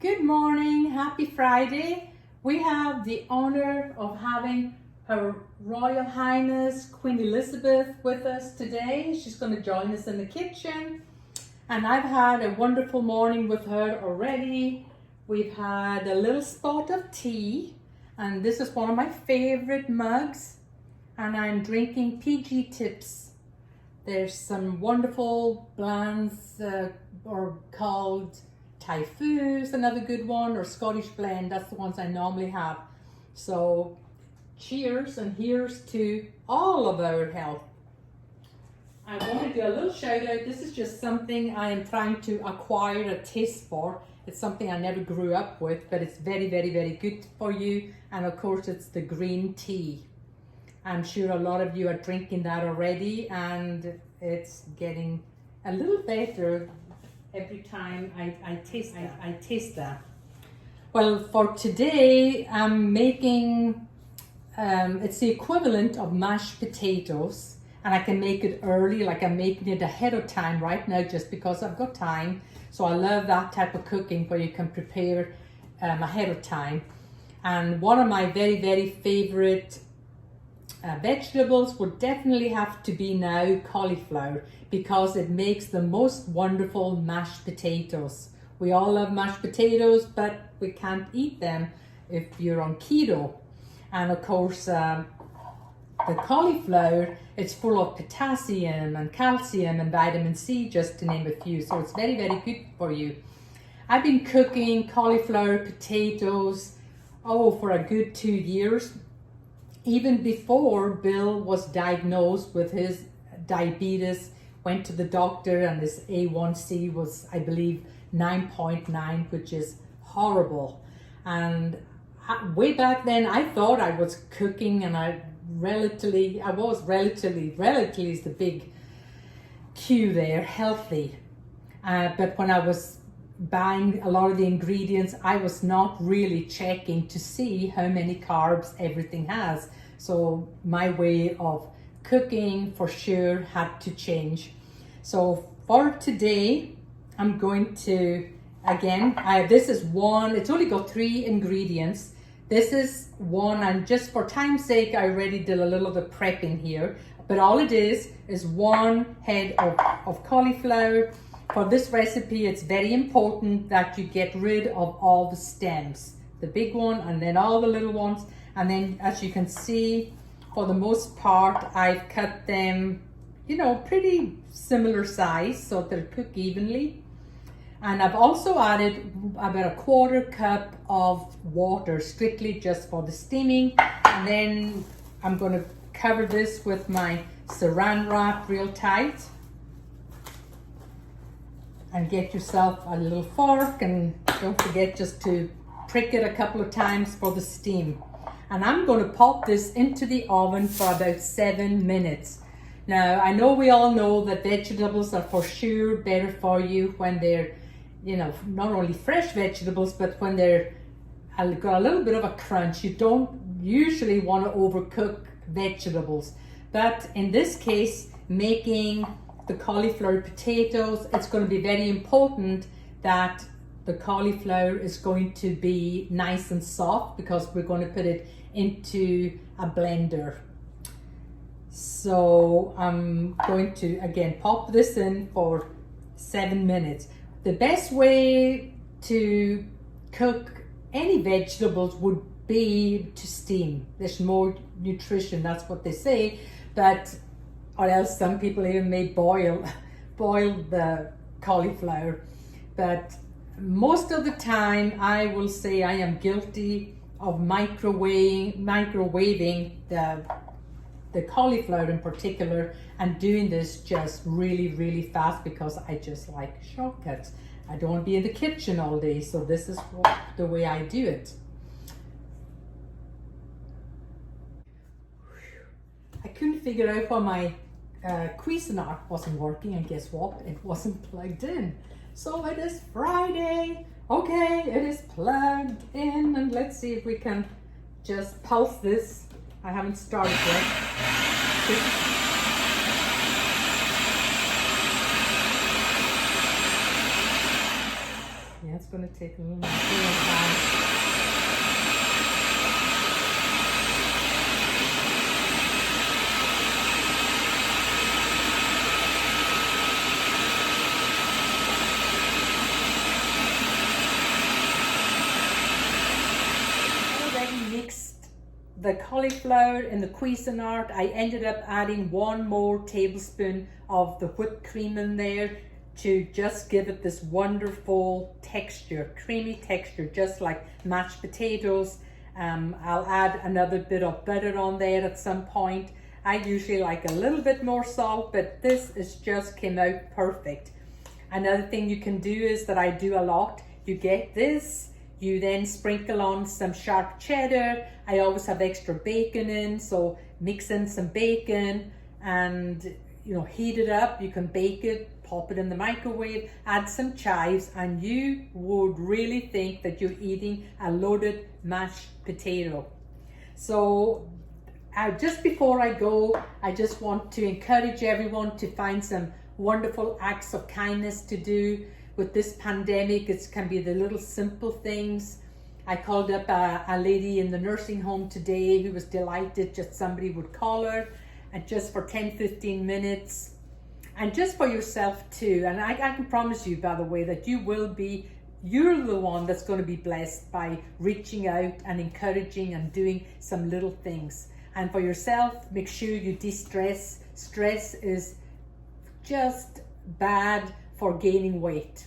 Good morning, happy Friday. We have the honor of having Her Royal Highness Queen Elizabeth with us today. She's going to join us in the kitchen. And I've had a wonderful morning with her already. We've had a little spot of tea, and this is one of my favorite mugs. And I'm drinking PG Tips. There's some wonderful blends called Typhoo's, another good one, or Scottish blend. That's the ones I normally have. So cheers, and here's to all of our health. I want to do a little shout out. This is just something I am trying to acquire a taste for. It's something I never grew up with, but it's very, very, very good for you. And of course, it's the green tea. I'm sure a lot of you are drinking that already, and it's getting a little better every time I taste that. Well, for today, I'm making, it's the equivalent of mashed potatoes, and I can make it early, like I'm making it ahead of time right now just because I've got time. So I love that type of cooking where you can prepare ahead of time. And one of my very, very favorite vegetables would definitely have to be now cauliflower, because it makes the most wonderful mashed potatoes. We all love mashed potatoes, but we can't eat them if you're on keto. And of course, the cauliflower, it's full of potassium and calcium and vitamin C, just to name a few. So it's very, very good for you. I've been cooking cauliflower potatoes, for a good 2 years. Even before Bill was diagnosed with his diabetes, went to the doctor, and his A1C was, I believe, 9.9, which is horrible. And way back then, I thought I was cooking, and I was relatively is the big Q there, healthy. But when I was buying a lot of the ingredients, I was not really checking to see how many carbs everything has. So my way of cooking for sure had to change. So for today, I'm going to, again, this is one, it's only got 3 ingredients. This is one, and just for time's sake, I already did a little of the prepping here, but all it is 1 head of cauliflower. For this recipe, it's very important that you get rid of all the stems, the big one and then all the little ones. And then, as you can see, for the most part, I've cut them, pretty similar size so they'll cook evenly. And I've also added about a 1/4 cup of water, strictly just for the steaming. And then I'm going to cover this with my saran wrap real tight. And get yourself a little fork, and don't forget just to prick it a couple of times for the steam. And I'm going to pop this into the oven for about 7 minutes. Now, I know we all know that vegetables are for sure better for you when they're, not only fresh vegetables, but when they're got a little bit of a crunch. You don't usually want to overcook vegetables. But in this case, making the cauliflower potatoes, it's going to be very important that the cauliflower is going to be nice and soft, because we're going to put it into a blender. So I'm going to again pop this in for 7 minutes. The best way to cook any vegetables would be to steam. There's more nutrition, that's what they say, or else some people even may boil the cauliflower. But most of the time, I will say I am guilty of microwaving the cauliflower in particular, and doing this just really, really fast, because I just like shortcuts. I don't want to be in the kitchen all day, so this is the way I do it. I couldn't figure out why my Cuisinart wasn't working, and guess what? It wasn't plugged in. So it is Friday. Okay, it is plugged in, and let's see if we can just pulse this. I haven't started yet. Yeah, it's going to take a little more time. Mixed the cauliflower and the Cuisinart. I ended up adding 1 more tablespoon of the whipped cream in there to just give it this wonderful texture, creamy texture, just like mashed potatoes. I'll add another bit of butter on there at some point. I usually like a little bit more salt, but this is just came out perfect. Another thing you can do is that I do a lot. You get this, you then sprinkle on some sharp cheddar. I always have extra bacon in, so mix in some bacon and heat it up. You can bake it, pop it in the microwave, add some chives, and you would really think that you're eating a loaded mashed potato. So just before I go, I just want to encourage everyone to find some wonderful acts of kindness to do. With this pandemic, it can be the little simple things. I called up a lady in the nursing home today who was delighted just somebody would call her, and just for 10-15 minutes, and just for yourself too. And I can promise you, by the way, that you're the one that's going to be blessed by reaching out and encouraging and doing some little things. And for yourself, make sure you de-stress. Stress is just bad for gaining weight.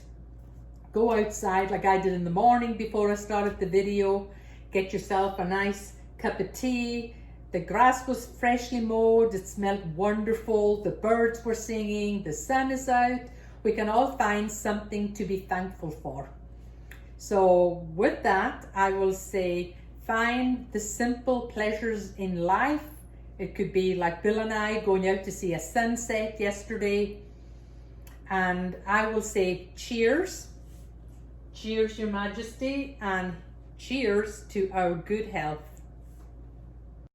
Go outside like I did in the morning before I started the video. Get yourself a nice cup of tea. The grass was freshly mowed. It smelled wonderful. The birds were singing. The sun is out. We can all find something to be thankful for. So with that, I will say, find the simple pleasures in life. It could be like Bill and I going out to see a sunset yesterday. And I will say cheers, cheers, Your Majesty, and cheers to our good health.